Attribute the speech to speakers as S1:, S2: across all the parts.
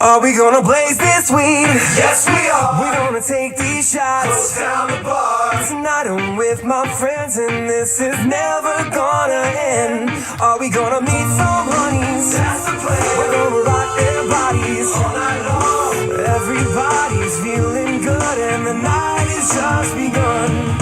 S1: Are we gonna blaze this weed?
S2: Yes, we are.
S1: We're gonna take these shots.
S2: Close down the bar.
S1: Tonight I'm with my friends and this is never gonna end. Are we gonna meet some honeys?
S2: That's the plan.
S1: We're gonna rock their bodies
S2: All night long.
S1: Everybody's feeling good and the night has just begun.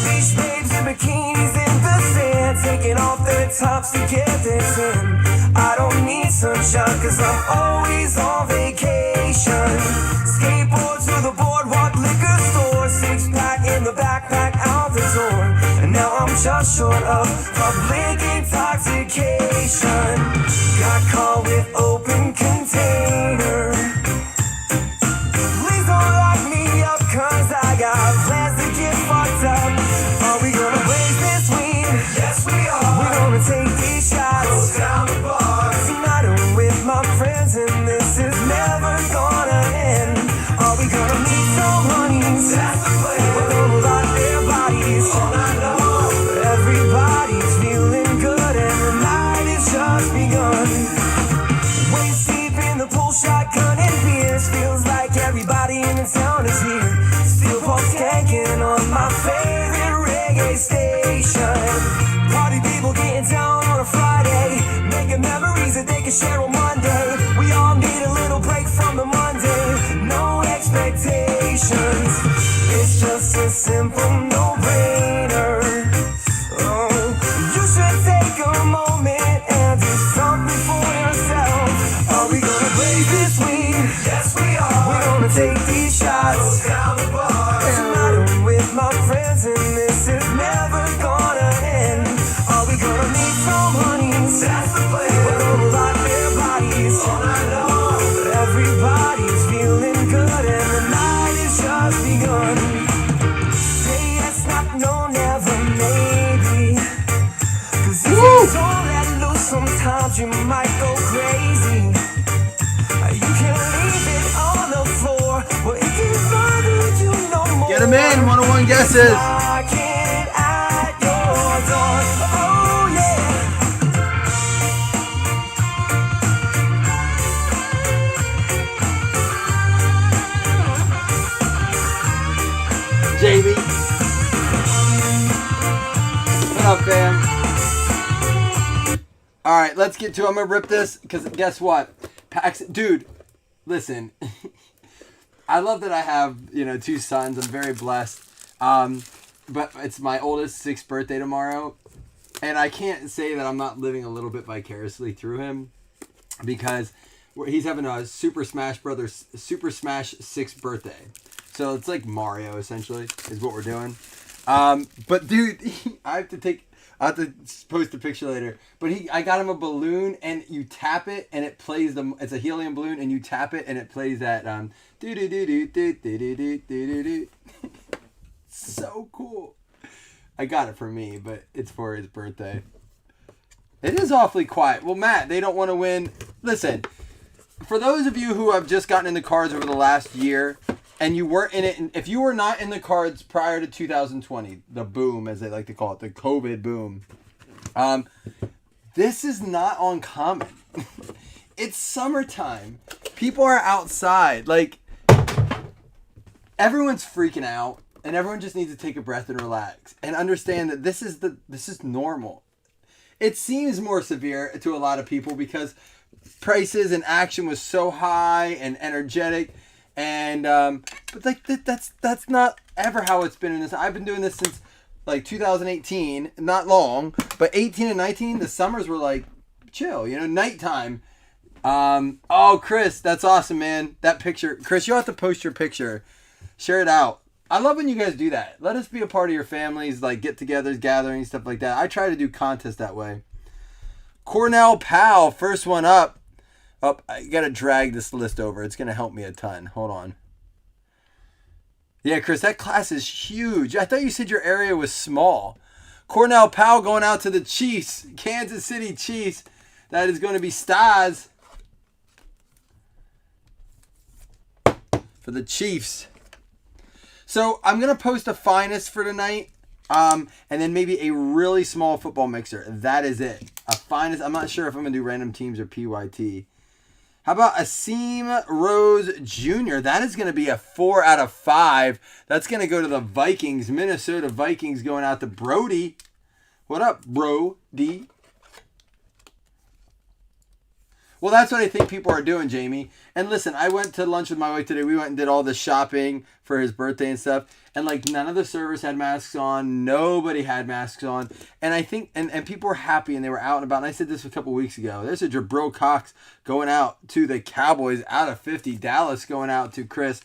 S1: Beach babes in bikinis in the sand, taking off their tops to get their tan. I don't need sunshine cause I'm always on vacation. Skateboard to the boardwalk, liquor store, six-pack in the backpack, out the door. And now I'm just short of public intoxication. Got caught with open container. Please don't lock me up cause I got plans to get fucked up. Are we gonna blaze this weed?
S2: Yes, we are.
S1: We're gonna take these shots.
S2: Close down the bar.
S1: Tonight I'm with my friends and this is never gonna end. Are we gonna meet some honeys?
S2: That's the plan.
S1: We're gonna rock their bodies
S2: All night long.
S1: Everybody's feeling good and the night has just begun. Waist deep in the pool, shotgun and beers. Feels like everybody in the town is here. Still pulse skanking on my favorite reggae station. Party people getting down on a Friday, making memories that they can share on Monday. We all need a little break from the Monday. No expectations. It's just a simple no-brainer. Oh, you should take a moment and do something for yourself. Are we gonna blaze this weed?
S2: Yes, we are.
S1: We're gonna take these shots.
S2: Close down the bar.
S1: Tonight I'm with my friends and this is never gonna end. Are we gonna meet some honeys?
S2: That's the plan.
S1: We're gonna rock their bodies
S2: All night long.
S1: Everybody's feeling good and the night has just begun. Say yes, not no, never, maybe. Cause if you don't let loose, sometimes you might go crazy. You can leave it on the floor, but it can bother you no more.
S3: Get him in, 101 guesses.
S1: Knocking at your door. Oh yeah.
S3: JB. What up, fam? All right, let's get to it. I'm going to rip this because guess what? Dude, listen. I love that I have, two sons. I'm very blessed. But it's my oldest 6th birthday tomorrow. And I can't say that I'm not living a little bit vicariously through him because he's having a Super Smash 6th birthday. So it's like Mario, essentially, is what we're doing. But dude, I have to post a picture later. But I got him a balloon, and you tap it, and it plays it's a helium balloon, and you tap it, and it plays that do do do do do do do do do do. So cool. I got it for me, but it's for his birthday. It is awfully quiet. Well, Matt, they don't want to win. Listen, for those of you who have just gotten into cards over the last year, and you weren't in it, if you were not in the cards prior to 2020, the boom, as they like to call it, the COVID boom, this is not uncommon. It's summertime. People are outside. Like, everyone's freaking out, and everyone just needs to take a breath and relax and understand that this is normal. It seems more severe to a lot of people because prices and action was so high and energetic. And but like that's not ever how it's been in this. I've been doing this since like 2018, not long, but 18 and 19, the summers were like chill, nighttime. Oh, Chris, that's awesome, man. That picture, Chris, you'll have to post your picture, share it out. I love when you guys do that. Let us be a part of your families, like get-togethers, gatherings, stuff like that. I try to do contests that way. Cornell Powell, first one up. Oh, I gotta drag this list over. It's gonna help me a ton. Hold on. Yeah, Chris, that class is huge. I thought you said your area was small. Cornell Powell going out to the Chiefs. Kansas City Chiefs. That is going to be stars for the Chiefs. So I'm going to post a finest for tonight. And then maybe a really small football mixer. That is it. A finest. I'm not sure if I'm going to do random teams or PYT. How about Asim Rose Jr.? That is going to be a 4 out of 5. That's going to go to the Vikings. Minnesota Vikings going out to Brody. What up, Brody? Well, that's what I think people are doing, Jamie. And listen, I went to lunch with my wife today. We went and did all the shopping for his birthday and stuff. And like none of the servers had masks on. Nobody had masks on. And I think, and people were happy and they were out and about. And I said this a couple weeks ago. There's a Jabril Cox going out to the Cowboys out of 50. Dallas going out to Chris.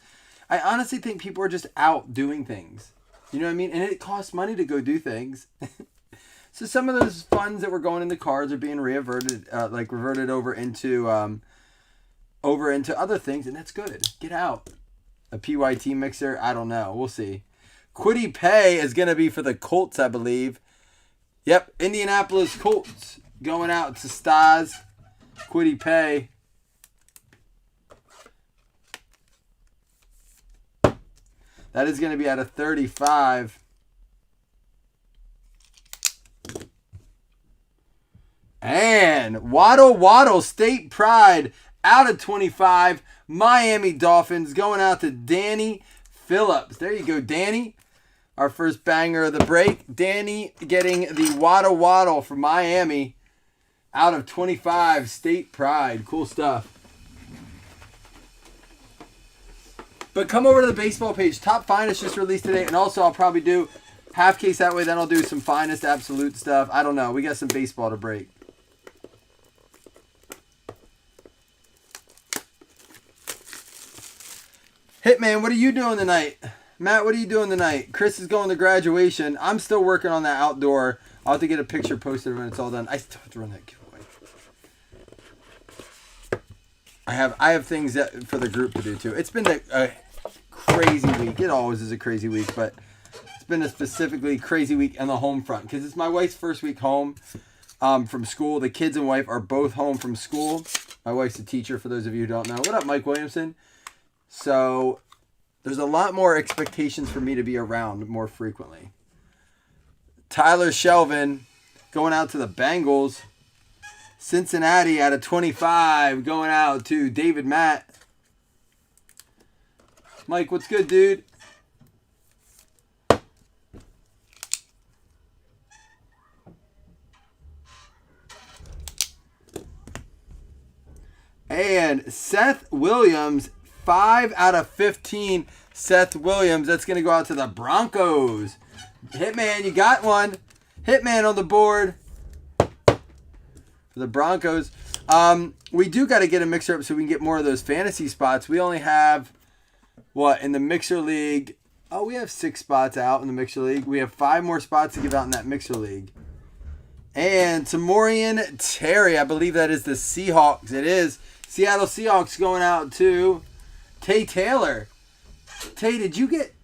S3: I honestly think people are just out doing things. You know what I mean? And it costs money to go do things. So some of those funds that were going in the cards are being reverted over into other things, and that's good. Get out. A PYT mixer, I don't know. We'll see. Quiddy Pay is going to be for the Colts, I believe. Yep, Indianapolis Colts going out to Stas. Quiddy Pay. That is going to be out of 35. And Waddle State Pride out of 25. Miami Dolphins going out to Danny Phillips. There you go, Danny. Our first banger of the break. Danny getting the Waddle from Miami out of 25. State Pride. Cool stuff. But come over to the baseball page. Top Finest just released today. And also I'll probably do half case that way. Then I'll do some Finest Absolute stuff. I don't know. We got some baseball to break. Hitman, what are you doing tonight? Matt, what are you doing tonight? Chris is going to graduation. I'm still working on that outdoor. I'll have to get a picture posted when it's all done. I still have to run that giveaway. I have things for the group to do too. It's been a crazy week. It always is a crazy week, but it's been a specifically crazy week on the home front because it's my wife's first week home from school. The kids and wife are both home from school. My wife's a teacher, for those of you who don't know. What up, Mike Williamson? So there's a lot more expectations for me to be around more frequently. Tyler Shelvin going out to the Bengals. Cincinnati out of 25 going out to David Matt. Mike, what's good, dude? And Seth Williams, 5 out of 15. Seth Williams, that's going to go out to the Broncos. Hitman, you got one. Hitman on the board for the Broncos. We do got to get a mixer up so we can get more of those fantasy spots. We only have, in the Mixer League? Oh, we have 6 spots out in the Mixer League. We have 5 more spots to give out in that Mixer League. And Tamorian Terry, I believe that is the Seahawks. It is. Seattle Seahawks going out to Tay Taylor. Tay, did you get...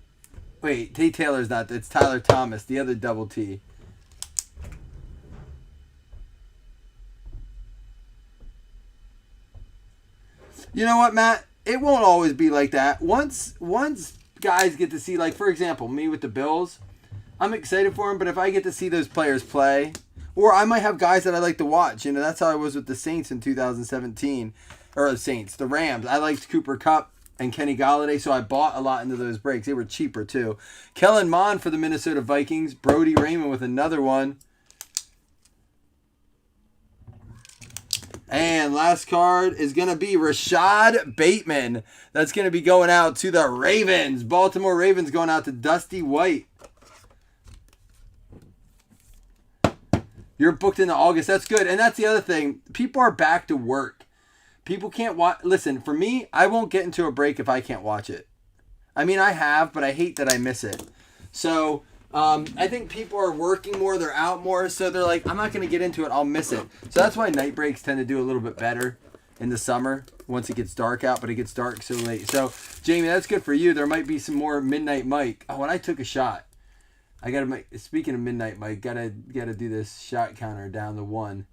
S3: Wait, Tay Taylor's not. It's Tyler Thomas, the other double T. You know what, Matt? It won't always be like that. Once guys get to see, like, for example, me with the Bills, I'm excited for them, but if I get to see those players play, or I might have guys that I like to watch. You know, that's how I was with the Saints in 2017. Or the Rams. I liked Cooper Kupp and Kenny Golladay, so I bought a lot into those breaks. They were cheaper, too. Kellen Mond for the Minnesota Vikings. Brody Raymond with another one. And last card is going to be Rashad Bateman. That's going to be going out to the Ravens. Baltimore Ravens going out to Dusty White. You're booked into August. That's good. And that's the other thing. People are back to work. People can't watch. Listen, for me, I won't get into a break if I can't watch it. I mean, I have, but I hate that I miss it. So, I think people are working more. They're out more. So they're like, I'm not going to get into it. I'll miss it. So that's why night breaks tend to do a little bit better in the summer once it gets dark out, but it gets dark so late. So, Jamie, that's good for you. There might be some more Midnight Mike. Oh, and I took a shot. I got to make, speaking of Midnight Mike, got to do this shot counter down to 1.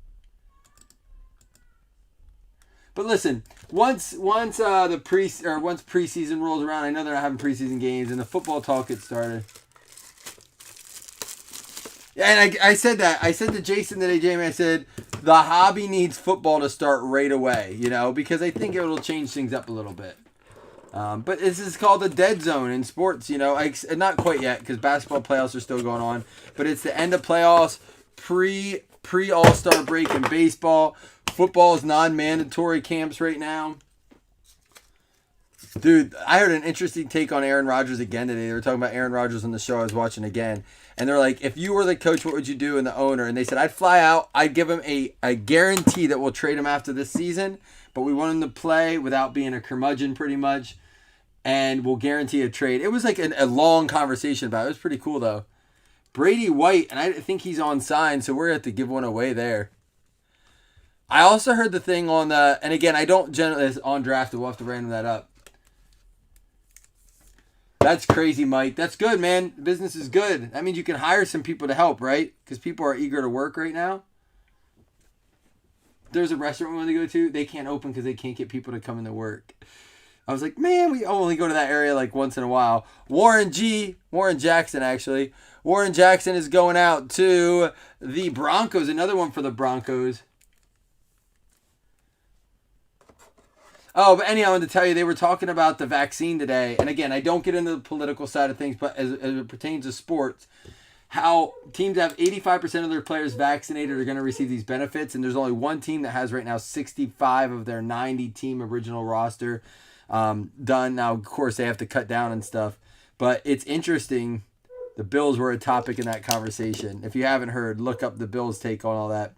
S3: But listen, once preseason rolls around, I know they're not having preseason games, and the football talk gets started. And I said that. I said to Jason today, Jamie, I said, the hobby needs football to start right away, because I think it'll change things up a little bit. But this is called the dead zone in sports, not quite yet because basketball playoffs are still going on. But it's the end of playoffs, pre All-Star break in baseball. Football is non-mandatory camps right now. Dude, I heard an interesting take on Aaron Rodgers again today. They were talking about Aaron Rodgers on the show I was watching again. And they're like, if you were the coach, what would you do? And the owner. And they said, I'd fly out. I'd give him a guarantee that we'll trade him after this season. But we want him to play without being a curmudgeon pretty much. And we'll guarantee a trade. It was like a long conversation about it. It was pretty cool, though. Brady White, and I think he's on sign, so we're going to have to give one away there. I also heard the thing on the, and again, I don't generally, it's on draft, we'll have to random that up. That's crazy, Mike. That's good, man. Business is good. That means you can hire some people to help, right? Because people are eager to work right now. There's a restaurant we want to go to. They can't open because they can't get people to come into work. I was like, man, we only go to that area like once in a while. Warren Jackson, actually. Warren Jackson is going out to the Broncos. Another one for the Broncos. Oh, but anyhow, I wanted to tell you, they were talking about the vaccine today. And again, I don't get into the political side of things, but as it pertains to sports, how teams have 85% of their players vaccinated are going to receive these benefits. And there's only one team that has right now 65 of their 90-team original roster done. Now, of course, they have to cut down and stuff. But it's interesting. The Bills were a topic in that conversation. If you haven't heard, look up the Bills' take on all that.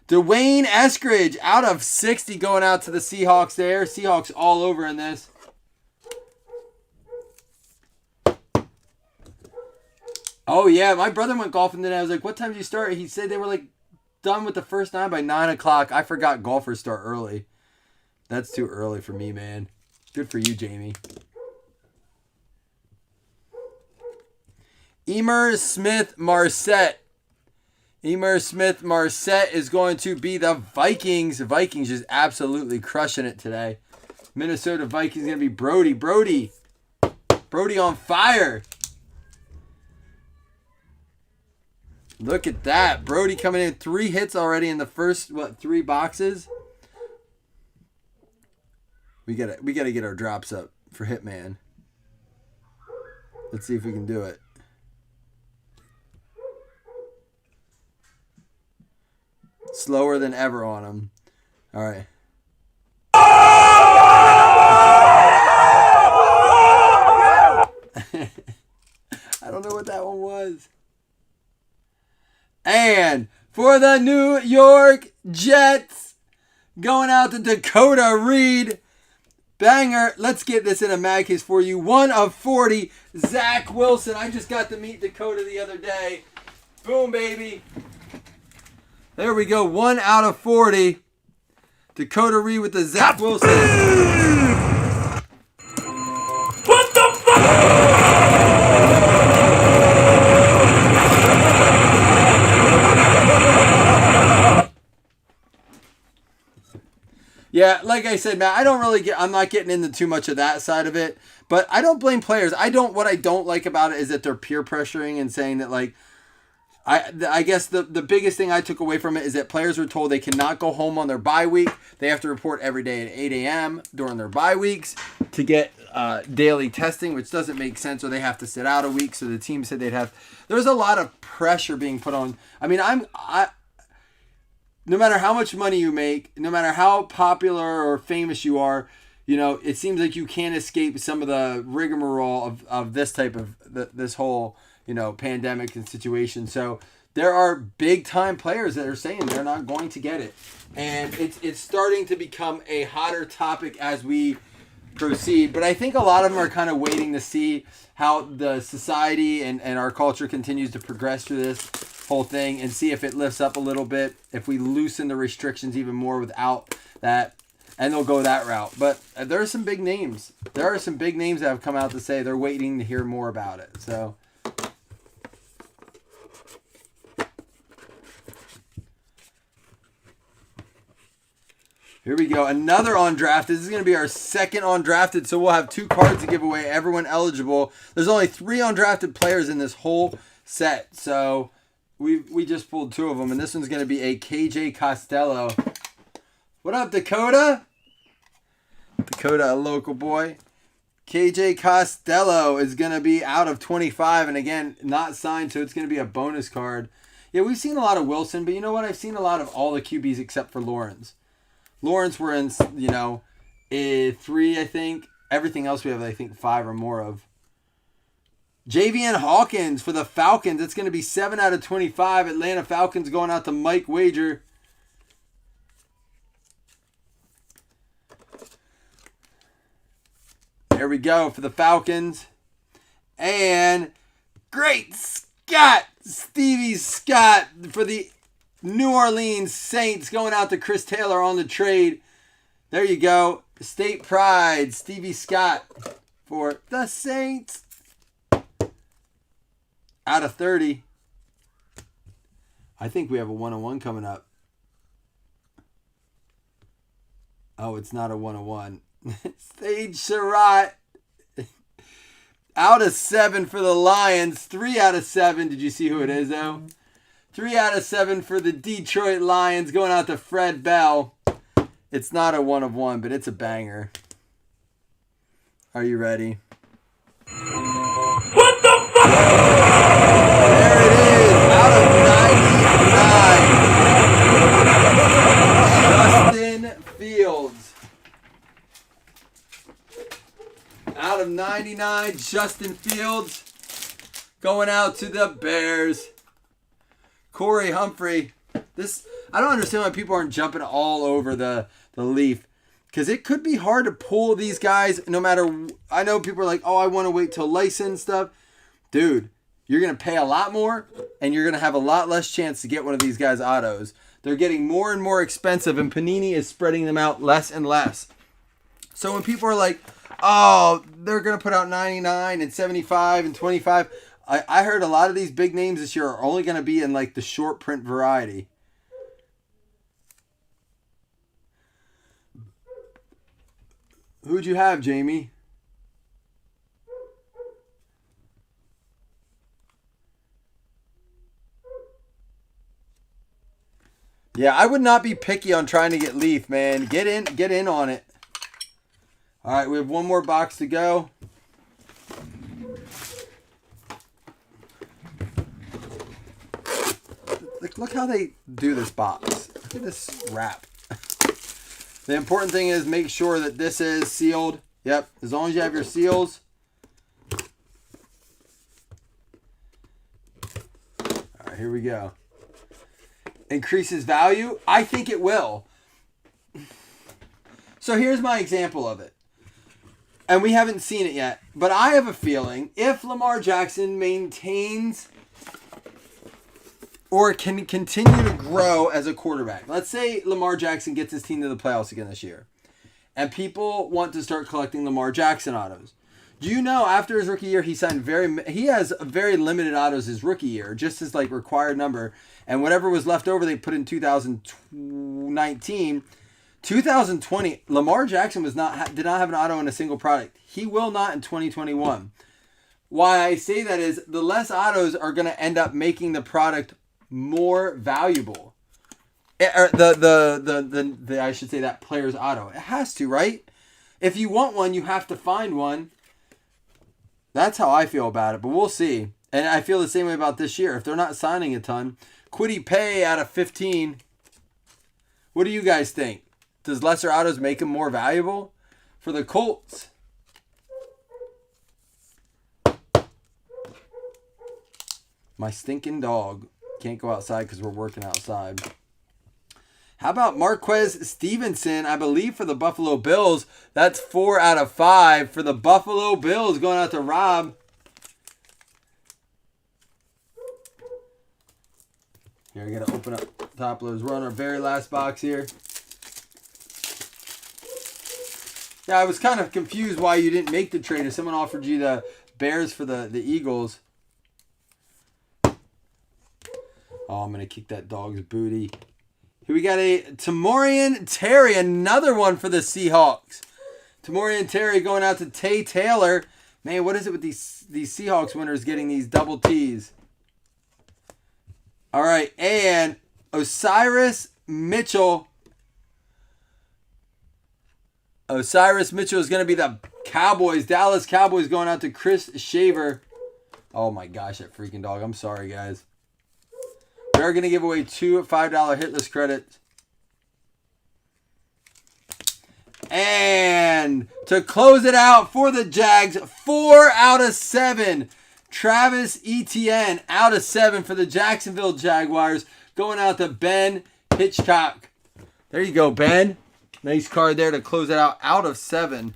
S3: Dwayne Eskridge out of 60 going out to the Seahawks there. Seahawks all over in this. Oh, yeah. My brother went golfing today. I was like, what time did you start? He said they were like done with the first 9 by 9 o'clock. I forgot golfers start early. That's too early for me, man. Good for you, Jamie. Emer Smith-Marset. Emer Smith-Marset is going to be the Vikings. The Vikings just absolutely crushing it today. Minnesota Vikings going to be Brody. Brody on fire. Look at that. Brody coming in. 3 hits already in the first, 3 boxes? We gotta get our drops up for Hitman. Let's see if we can do it. Slower than ever on him. All right. I don't know what that one was. And for the New York Jets, going out to Dakota Reed. Banger. Let's get this in a mag case for you. 1 of 40. Zach Wilson. I just got to meet Dakota the other day. Boom, baby. There we go. 1 out of 40. Dakota Reed with the Zach Wilson.
S2: What the fuck?
S3: Yeah, like I said, Matt, I'm not getting into too much of that side of it, but I don't blame players. What I don't like about it is that they're peer pressuring and saying that, like, I guess the biggest thing I took away from it is that players were told they cannot go home on their bye week. They have to report every day at 8 a.m. during their bye weeks to get daily testing, which doesn't make sense, or they have to sit out a week. So the team said there's a lot of pressure being put on. I mean, no matter how much money you make, no matter how popular or famous you are, it seems like you can't escape some of the rigmarole of this type of this whole, pandemic and situation. So there are big time players that are saying they're not going to get it. And it's starting to become a hotter topic as we proceed. But I think a lot of them are kind of waiting to see how the society and our culture continues to progress through this whole thing and see if it lifts up a little bit, if we loosen the restrictions even more without that, and they'll go that route. But there are some big names. There are some big names that have come out to say they're waiting to hear more about it. So here we go. Another undrafted. This is going to be our second undrafted, so we'll have 2 cards to give away. Everyone eligible. There's only 3 undrafted players in this whole set, so we just pulled 2 of them, and this one's going to be a KJ Costello. What up, Dakota? Dakota, a local boy. KJ Costello is going to be out of 25, and again, not signed, so it's going to be a bonus card. Yeah, we've seen a lot of Wilson, but you know what? I've seen a lot of all the QBs except for Lawrence. Lawrence we're in, 3, I think. Everything else we have, I think, 5 or more of. JVN Hawkins for the Falcons. It's going to be 7 out of 25. Atlanta Falcons going out to Mike Wager. There we go for the Falcons. And great Scott, Stevie Scott for the New Orleans Saints going out to Chris Taylor on the trade. There you go. State Pride, Stevie Scott for the Saints. Out of 30. I think we have a 101 coming up. Oh, it's not a 101. Sage Surratt. Out of 7 for the Lions. 3 out of 7. Did you see who it is, though? 3 out of 7 for the Detroit Lions. Going out to Fred Bell. It's not a 1 of 1, but it's a banger. Are you ready?
S2: What the fuck?
S3: There it is. Out of 99. Justin Fields. Out of 99, Justin Fields. Going out to the Bears. Corey Humphrey. I don't understand why people aren't jumping all over the leaf. Because it could be hard to pull these guys no matter... I know people are like, oh, I want to wait till license stuff. Dude, you're going to pay a lot more, and you're going to have a lot less chance to get one of these guys' autos. They're getting more and more expensive, and Panini is spreading them out less and less. So when people are like, oh, they're going to put out 99 and 75 and 25... I heard a lot of these big names this year are only going to be in like the short print variety. Who'd you have, Jamie? Yeah, I would not be picky on trying to get Leaf, man. Get in on it. All right, we have one more box to go. Look how they do this box. Look at this wrap. The important thing is make sure that this is sealed. Yep, as long as you have your seals. All right, here we go. Increases value? I think it will. So here's my example of it. And we haven't seen it yet. But I have a feeling if Lamar Jackson maintains or can continue to grow as a quarterback. Let's say Lamar Jackson gets his team to the playoffs again this year. And people want to start collecting Lamar Jackson autos. Do you know after his rookie year he has very limited autos his rookie year, just his like required number. And whatever was left over they put in 2019. 2020, Lamar Jackson did not have an auto in a single product. He will not in 2021. Why I say that is the less autos are going to end up making the product more valuable. I should say that player's auto. It has to, right? If you want one, you have to find one. That's how I feel about it, but we'll see. And I feel the same way about this year. If they're not signing a ton, Quiddy Pay out of 15. What do you guys think? Does lesser autos make them more valuable? For the Colts, my stinking dog can't go outside because we're working outside. How about Marquez Stevenson, I believe, for the Buffalo Bills? That's 4 out of 5 for the Buffalo Bills, going out to Rob. Here, I got to open up top loads. We're on our very last box here. Yeah, I was kind of confused why you didn't make the trade. If someone offered you the Bears for the Eagles. Oh, I'm going to kick that dog's booty. Here we got a Tamorrion Terry, another one for the Seahawks. Tamorrion Terry going out to Tay Taylor. Man, what is it with these Seahawks winners getting these double T's? All right, and Osiris Mitchell. Osiris Mitchell is going to be the Cowboys. Dallas Cowboys going out to Chris Shaver. Oh my gosh, that freaking dog. I'm sorry, guys. We're going to give away 2 $5 hitless credits. And to close it out for the Jags, 4 out of 7. Travis Etienne out of 7 for the Jacksonville Jaguars. Going out to Ben Hitchcock. There you go, Ben. Nice card there to close it out of 7.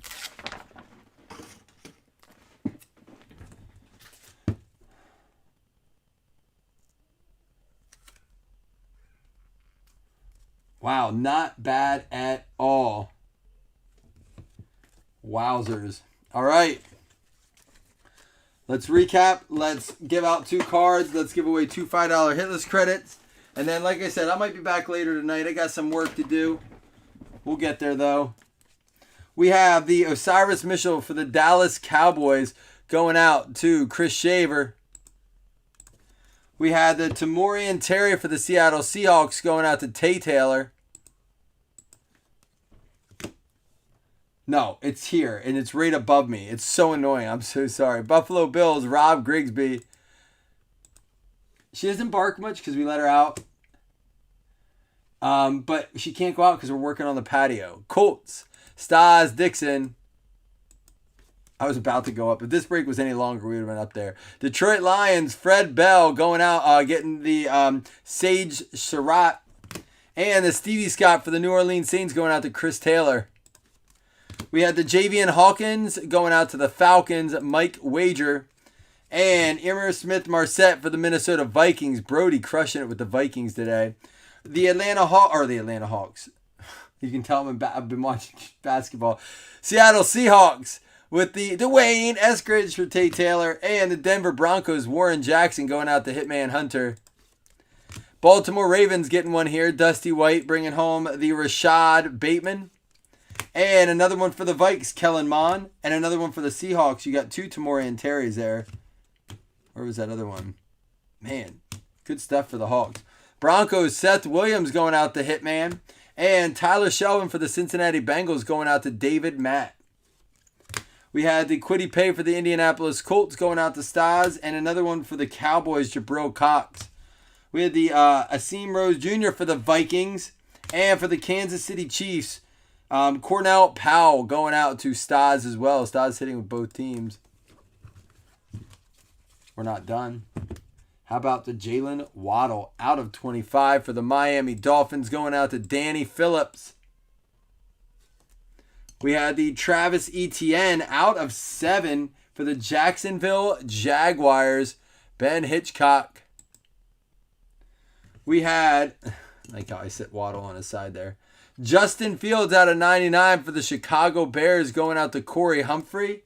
S3: Wow, not bad at all. Wowzers. All right. Let's recap. Let's give out 2 cards. Let's give away 2 $5 hitless credits. And then, like I said, I might be back later tonight. I got some work to do. We'll get there, though. We have the Osiris Mitchell for the Dallas Cowboys going out to Chris Shaver. We had the Tamorian Terry for the Seattle Seahawks going out to Tay Taylor. No, it's here, and it's right above me. It's so annoying. I'm so sorry. Buffalo Bills, Rob Grigsby. She doesn't bark much because we let her out. But she can't go out because we're working on the patio. Colts, Stas Dixon. I was about to go up. If this break was any longer, we would have been up there. Detroit Lions, Fred Bell going out, getting the Sage Surratt. And the Stevie Scott for the New Orleans Saints going out to Chris Taylor. We had the Javian Hawkins going out to the Falcons, Mike Wager. And Emir Smith-Marset for the Minnesota Vikings. Brody crushing it with the Vikings today. The Atlanta Hawks. You can tell I've been watching basketball. Seattle Seahawks with the Dwayne Eskridge for Tate Taylor. And the Denver Broncos, Warren Jackson going out to Hitman Hunter. Baltimore Ravens getting one here. Dusty White bringing home the Rashad Bateman. And another one for the Vikes, Kellen Mond. And another one for the Seahawks. You got 2 Tamorian Terrys there. Where was that other one? Man, good stuff for the Hawks. Broncos, Seth Williams going out to Hitman. And Tyler Shelvin for the Cincinnati Bengals going out to David Matt. We had the Quiddy Pay for the Indianapolis Colts going out to Stas. And another one for the Cowboys, Jabril Cox. We had the Asim Rose Jr. for the Vikings. And for the Kansas City Chiefs, Cornell Powell going out to Stas as well. Stas hitting with both teams. We're not done. How about the Jalen Waddle out of 25 for the Miami Dolphins going out to Danny Phillips. We had the Travis Etienne out of 7 for the Jacksonville Jaguars, Ben Hitchcock. We had, like how I sit Waddle on his side there, Justin Fields out of 99 for the Chicago Bears going out to Corey Humphrey.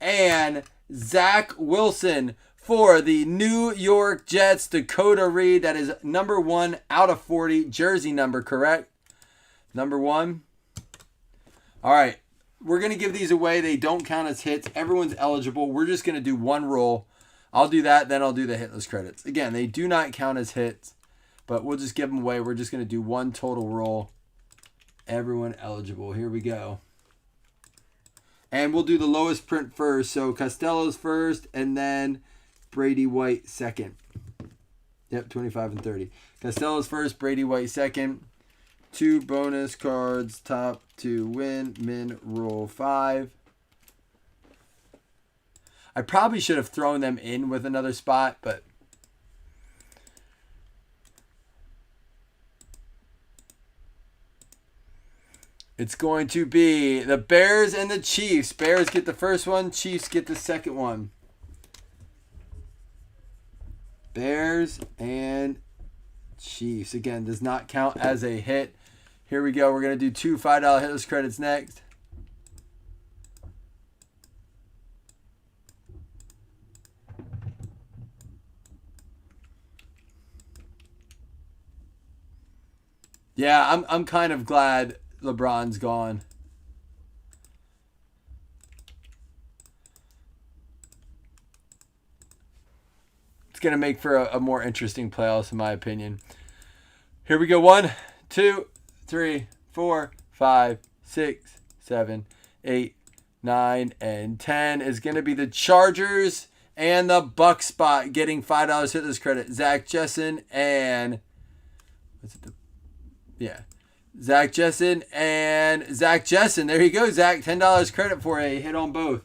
S3: And Zach Wilson for the New York Jets, Dakota Reed. That is number 1 out of 40. Jersey number, correct? Number 1. All right. We're going to give these away. They don't count as hits. Everyone's eligible. We're just going to do one roll. I'll do that, then I'll do the hitless credits. Again, they do not count as hits, but we'll just give them away. We're just going to do one total roll. Everyone eligible. Here we go. And we'll do the lowest print first. So Costello's first, and then Brady White second. Yep, 25 and 30. Costello's first, Brady White second. 2 bonus cards, top 2 win, min roll 5. I probably should have thrown them in with another spot, but it's going to be the Bears and the Chiefs. Bears get the first one. Chiefs get the second one. Bears and Chiefs. Again, does not count as a hit. Here we go. We're going to do 2 $5 hitless credits next. Yeah, I'm kind of glad LeBron's gone. It's going to make for a more interesting playoffs, in my opinion. Here we go. 1, 2, 3, 4, 5, 6, 7, 8, 9, and 10 is going to be the Chargers and the Buck spot getting $5 hit this credit. Zach Jessen and Zach Jessen and Zach Jessen. There you go, Zach. $10 credit for a hit on both.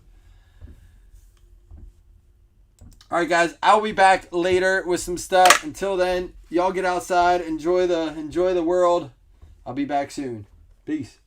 S3: All right, guys. I'll be back later with some stuff. Until then, y'all get outside, enjoy the world. I'll be back soon. Peace.